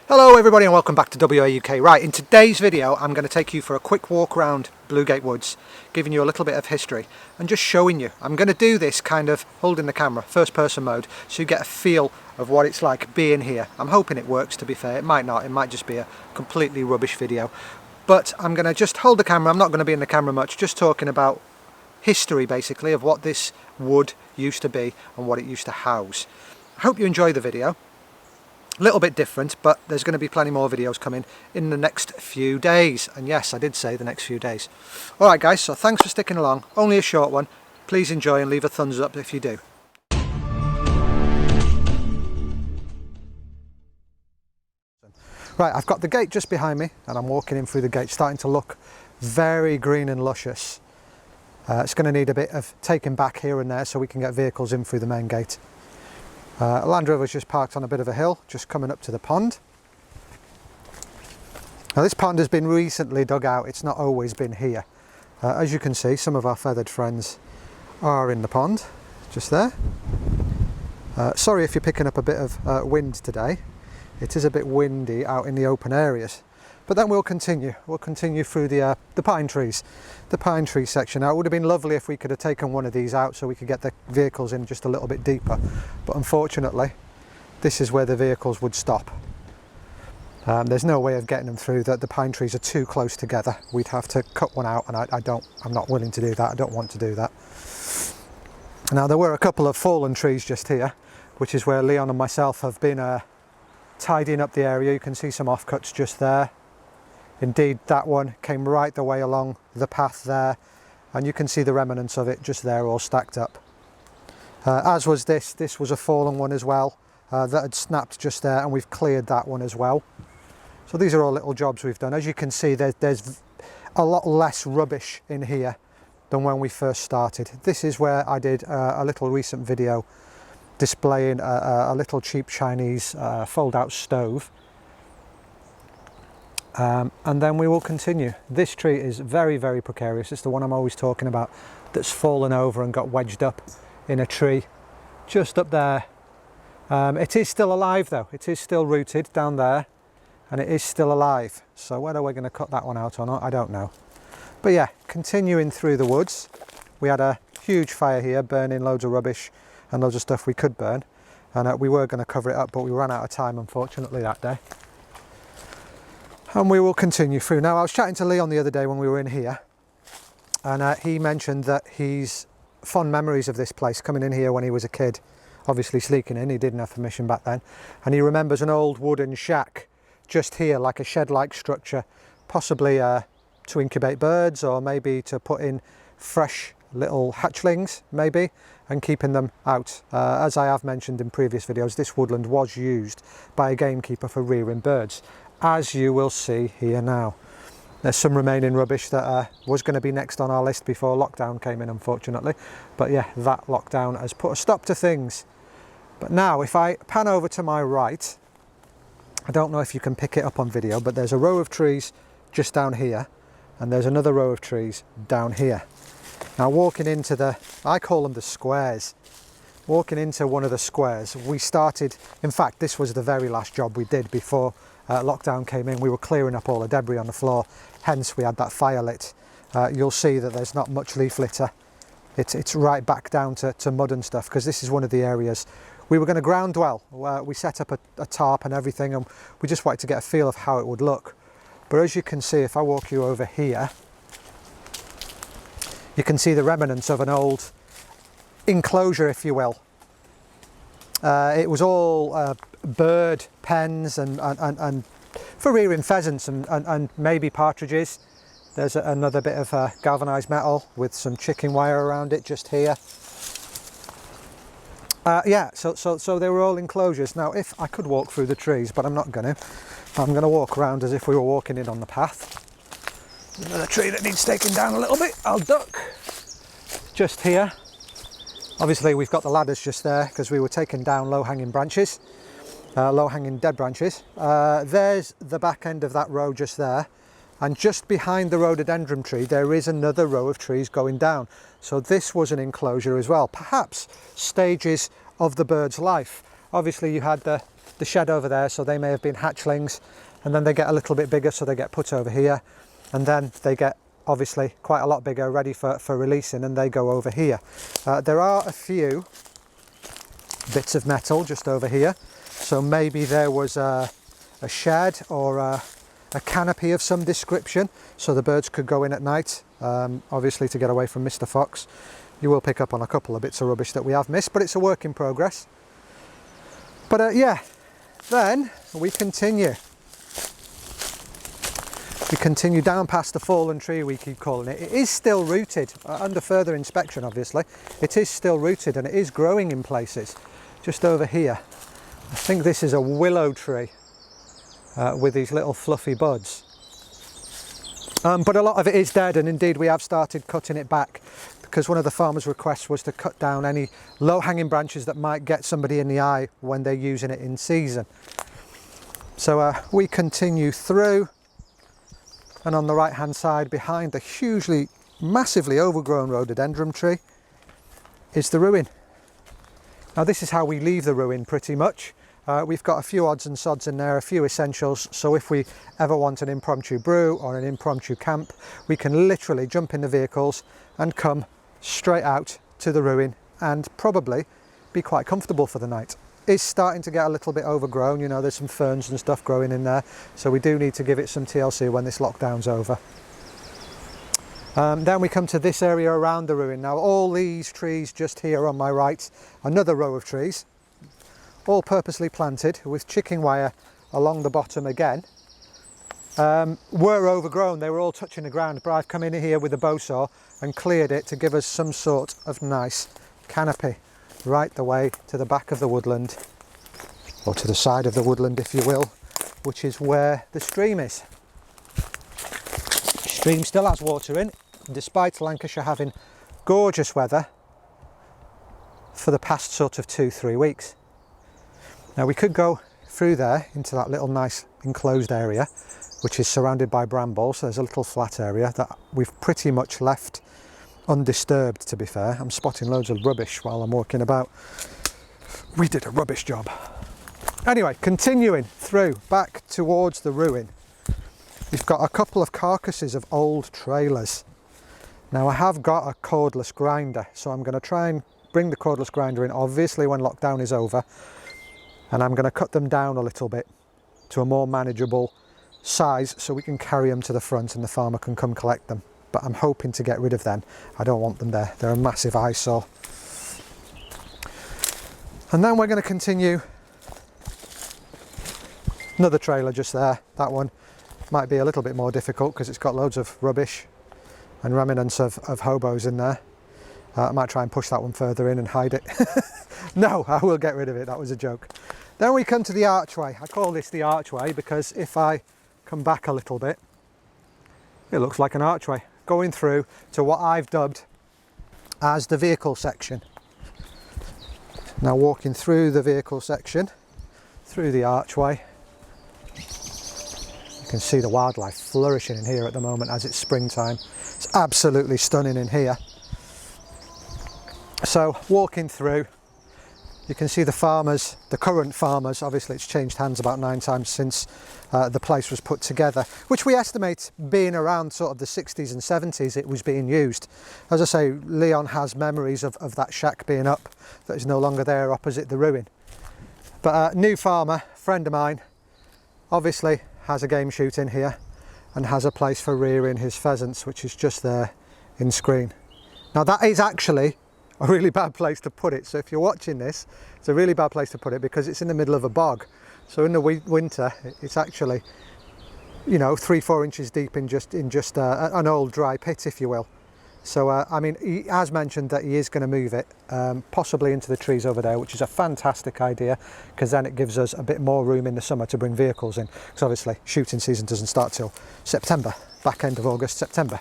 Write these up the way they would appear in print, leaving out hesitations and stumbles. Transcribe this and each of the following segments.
Hello everybody and welcome back to WA UK. Right, in today's video I'm going to take you for a quick walk around Bluegate Woods, giving you a little bit of history and just showing you. I'm going to do this kind of holding the camera, first person mode, so you get a feel of what it's like being here. I'm hoping it works, to be fair. It might not, it might just be a completely rubbish video. But I'm going to just hold the camera, I'm not going to be in the camera much, just talking about history basically of what this wood used to be and what it used to house. I hope you enjoy the video. A little bit different, but there's going to be plenty more videos coming in the next few days. And yes, I did say the next few days. Alright guys, so thanks for sticking along. Only a short one. Please enjoy and leave a thumbs up if you do. Right, I've got the gate just behind me and I'm walking in through the gate, starting to look very green and luscious. It's going to need a bit of taking back here and there so we can get vehicles in through the main gate. Land Rover's just parked on a bit of a hill, just coming up to the pond. Now this pond has been recently dug out, it's not always been here. As you can see, some of our feathered friends are in the pond, just there. Sorry if you're picking up a bit of wind today. It is a bit windy out in the open areas. But then we'll continue through the pine trees, the pine tree section. Now it would have been lovely if we could have taken one of these out so we could get the vehicles in just a little bit deeper, but unfortunately this is where the vehicles would stop. There's no way of getting them through, that the pine trees are too close together. We'd have to cut one out, and I'm not willing to do that. I don't want to do that. Now there were a couple of fallen trees just here, which is where Leon and myself have been tidying up the area. You can see some offcuts just there. Indeed, that one came right the way along the path there, and you can see the remnants of it just there, all stacked up. As was this was a fallen one as well, that had snapped just there, and we've cleared that one as well. So these are all little jobs we've done. As you can see, there's a lot less rubbish in here than when we first started. This is where I did a little recent video displaying a little cheap Chinese fold-out stove. And then we will continue. This tree is very, very precarious. It's the one I'm always talking about, that's fallen over and got wedged up in a tree just up there. It is still alive though. It is still rooted down there, and it is still alive. So whether we're going to cut that one out or not, I don't know. But yeah, continuing through the woods. We had a huge fire here, burning loads of rubbish and loads of stuff we could burn. And we were going to cover it up, but we ran out of time, unfortunately, that day. And we will continue through. Now I was chatting to Leon the other day when we were in here, and he mentioned that he's fond memories of this place, coming in here when he was a kid, obviously sneaking in. He didn't have permission back then, and he remembers an old wooden shack just here, like a shed-like structure, possibly to incubate birds, or maybe to put in fresh little hatchlings maybe, and keeping them out. As I have mentioned in previous videos, this woodland was used by a gamekeeper for rearing birds, as you will see here now. There's some remaining rubbish that was going to be next on our list before lockdown came in, unfortunately. But yeah, that lockdown has put a stop to things. But now if I pan over to my right, I don't know if you can pick it up on video, but there's a row of trees just down here, and there's another row of trees down here. Now walking into I call them the squares. Walking into one of the squares, we started, in fact this was the very last job we did before lockdown came in. We were clearing up all the debris on the floor, hence we had that fire lit. You'll see that there's not much leaf litter. It's right back down to mud and stuff, because this is one of the areas we were going to ground dwell. We set up a tarp and everything, and we just wanted to get a feel of how it would look. But as you can see, if I walk you over here, you can see the remnants of an old enclosure, if you will. It was all bird pens and for rearing pheasants and maybe partridges. There's another bit of galvanised metal with some chicken wire around it just here. Yeah, so they were all enclosures. Now if I could walk through the trees, but I'm not going to. I'm going to walk around as if we were walking in on the path. Another tree that needs taking down a little bit. I'll duck. Just here. Obviously we've got the ladders just there because we were taking down low-hanging branches, low-hanging dead branches. There's the back end of that row just there, and just behind the rhododendron tree there is another row of trees going down. So this was an enclosure as well, perhaps stages of the bird's life. Obviously you had the the shed over there, so they may have been hatchlings, and then they get a little bit bigger, so they get put over here, and then they get obviously quite a lot bigger, ready for releasing, and they go over here. There are a few bits of metal just over here, so maybe there was a shed or a canopy of some description, so the birds could go in at night, obviously to get away from Mr. Fox. You will pick up on a couple of bits of rubbish that we have missed, but it's a work in progress. But yeah, then we continue. We continue down past the fallen tree, we keep calling it. It is still rooted, under further inspection obviously. It is still rooted and it is growing in places. Just over here, I think this is a willow tree with these little fluffy buds. But a lot of it is dead, and indeed we have started cutting it back, because one of the farmers' requests was to cut down any low-hanging branches that might get somebody in the eye when they're using it in season. So we continue through, and on the right-hand side, behind the hugely, massively overgrown rhododendron tree, is the ruin. Now this is how we leave the ruin pretty much. We've got a few odds and sods in there, a few essentials, so if we ever want an impromptu brew or an impromptu camp, we can literally jump in the vehicles and come straight out to the ruin and probably be quite comfortable for the night. It's starting to get a little bit overgrown, you know, there's some ferns and stuff growing in there, so we do need to give it some TLC when this lockdown's over. Then we come to this area around the ruin. Now all these trees just here on my right, another row of trees, all purposely planted with chicken wire along the bottom again, were overgrown. They were all touching the ground, but I've come in here with a bow saw and cleared it to give us some sort of nice canopy right the way to the back of the woodland, or to the side of the woodland if you will, which is where the stream is. The stream still has water in, despite Lancashire having gorgeous weather for the past sort of 2-3 weeks. Now we could go through there into that little nice enclosed area, which is surrounded by brambles. There's a little flat area that we've pretty much left undisturbed, to be fair. I'm spotting loads of rubbish while I'm walking about. We did a rubbish job. Anyway, continuing through back towards the ruin, we've got a couple of carcasses of old trailers. Now I have got a cordless grinder, so I'm going to try and bring the cordless grinder in, obviously when lockdown is over, and I'm going to cut them down a little bit to a more manageable size so we can carry them to the front and the farmer can come collect them. But I'm hoping to get rid of them. I don't want them there. They're a massive eyesore. And then we're going to continue. Another trailer just there. That one might be a little bit more difficult because it's got loads of rubbish and remnants of hobos in there. I might try and push that one further in and hide it. No, I will get rid of it. That was a joke. Then we come to the archway. I call this the archway because if I come back a little bit, it looks like an archway going through to what I've dubbed as the vehicle section. Now walking through the vehicle section, through the archway, you can see the wildlife flourishing in here at the moment as it's springtime. It's absolutely stunning in here. So walking through, you can see the farmers, the current farmers, obviously it's changed hands about 9 times since the place was put together, which we estimate being around sort of the 60s and 70s it was being used. As I say, Leon has memories of that shack being up that is no longer there opposite the ruin. But a new farmer, friend of mine, obviously has a game chute in here and has a place for rearing his pheasants, which is just there in screen. Now that is actually a really bad place to put it, so if you're watching this, it's a really bad place to put it because it's in the middle of a bog. So in the winter it's actually, you know, 3-4 inches deep in just an old dry pit, if you will. So I mean, he has mentioned that he is going to move it possibly into the trees over there, which is a fantastic idea because then it gives us a bit more room in the summer to bring vehicles in, because obviously shooting season doesn't start till September, back end of August, September.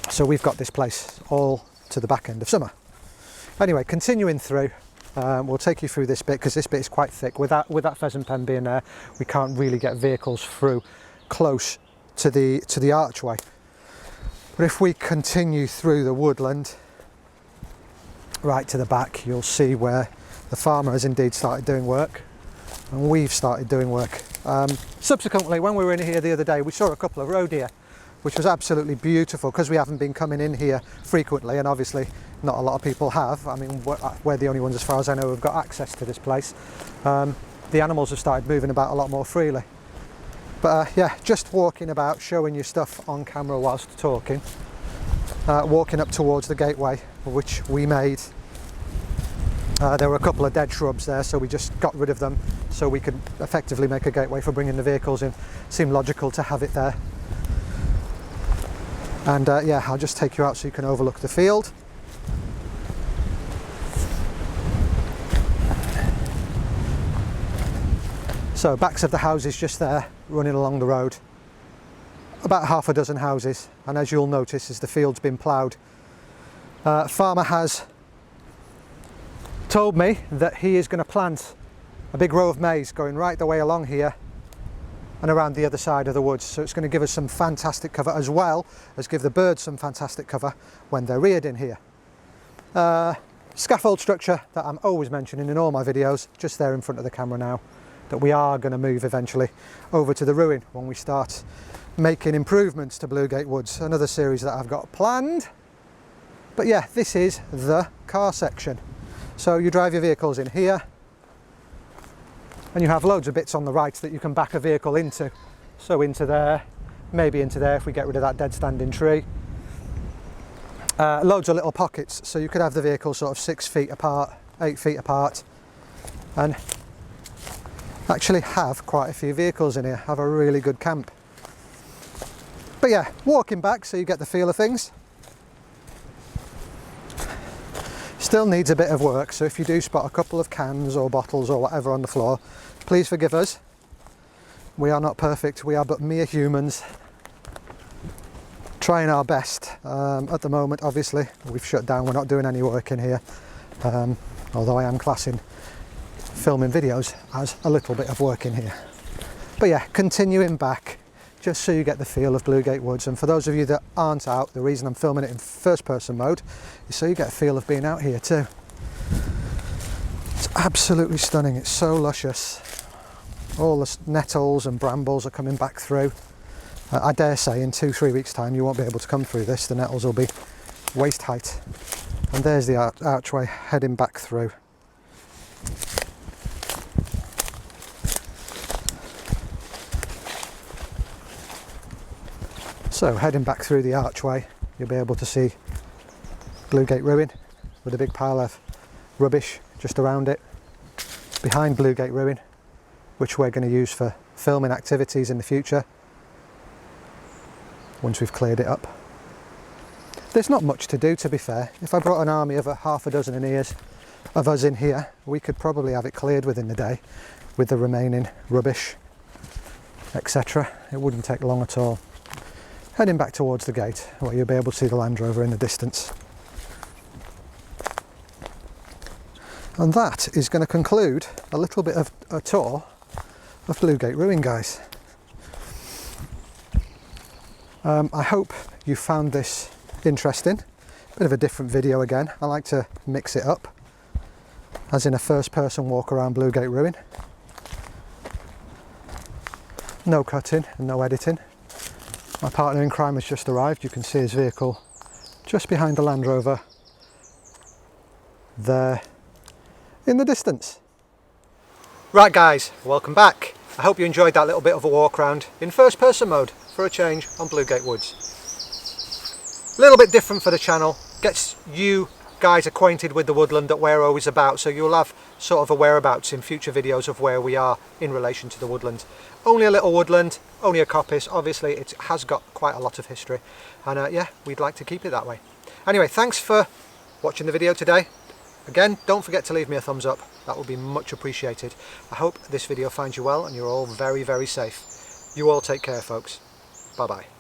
So we've got this place all to the back end of summer. Anyway, continuing through, we'll take you through this bit because this bit is quite thick. With that pheasant pen being there, we can't really get vehicles through close to the archway. But if we continue through the woodland right to the back, you'll see where the farmer has indeed started doing work. and we've started doing work. Subsequently, when we were in here the other day, we saw a couple of roe deer, which was absolutely beautiful because we haven't been coming in here frequently, and obviously not a lot of people have. I mean, we're the only ones, as far as I know, who've got access to this place. The animals have started moving about a lot more freely. But yeah, just walking about, showing you stuff on camera whilst talking. Walking up towards the gateway, which we made. There were a couple of dead shrubs there, so we just got rid of them so we could effectively make a gateway for bringing the vehicles in. Seemed logical to have it there. And yeah, I'll just take you out so you can overlook the field. So backs of the houses just there, running along the road. About half a dozen houses, and as you'll notice, as the field's been ploughed, farmer has told me that he is going to plant a big row of maize going right the way along here and around the other side of the woods. So it's going to give us some fantastic cover, as well as give the birds some fantastic cover when they're reared in here. Scaffold structure that I'm always mentioning in all my videos, just there in front of the camera now, that we are going to move eventually over to the ruin when we start making improvements to Bluegate Woods, another series that I've got planned. But yeah, this is the car section. So you drive your vehicles in here, and you have loads of bits on the right that you can back a vehicle into. So into there, maybe into there if we get rid of that dead standing tree. Loads of little pockets, so you could have the vehicle sort of 6 feet apart, 8 feet apart, and actually have quite a few vehicles in here, have a really good camp. But yeah, walking back so you get the feel of things. Still needs a bit of work, so if you do spot a couple of cans or bottles or whatever on the floor, please forgive us. We are not perfect, we are but mere humans trying our best. At the moment, obviously, we've shut down, we're not doing any work in here, although I am classing filming videos as a little bit of work in here. But yeah, continuing back, just so you get the feel of Bluegate Woods. And for those of you that aren't out, the reason I'm filming it in first person mode is so you get a feel of being out here too. It's absolutely stunning, it's so luscious. All the nettles and brambles are coming back through. I dare say in 2-3 weeks time you won't be able to come through this, the nettles will be waist height. And there's the archway heading back through. So heading back through the archway, you'll be able to see Bluegate Ruin with a big pile of rubbish just around it. Behind Bluegate Ruin, which we're going to use for filming activities in the future, once we've cleared it up. There's not much to do, to be fair. If I brought an army of half a dozen of us in here, we could probably have it cleared within the day with the remaining rubbish, etc. It wouldn't take long at all. Heading back towards the gate, where you'll be able to see the Land Rover in the distance. And that is going to conclude a little bit of a tour of Bluegate Ruin, guys. I hope you found this interesting. Bit of a different video again. I like to mix it up, as in a first person walk around Bluegate Ruin. No cutting and no editing. My partner in crime has just arrived. You can see his vehicle just behind the Land Rover there in the distance. Right guys, welcome back. I hope you enjoyed that little bit of a walk around in first person mode for a change on Bluegate Woods. A little bit different for the channel, gets you guys acquainted with the woodland that we're always about, so you'll have sort of a whereabouts in future videos of where we are in relation to the woodland. Only a little woodland, only a coppice. Obviously it has got quite a lot of history, and yeah, we'd like to keep it that way. Anyway, thanks for watching the video today. Again, don't forget to leave me a thumbs up, that would be much appreciated. I hope this video finds you well and you're all very, very safe. You all take care, folks. Bye bye.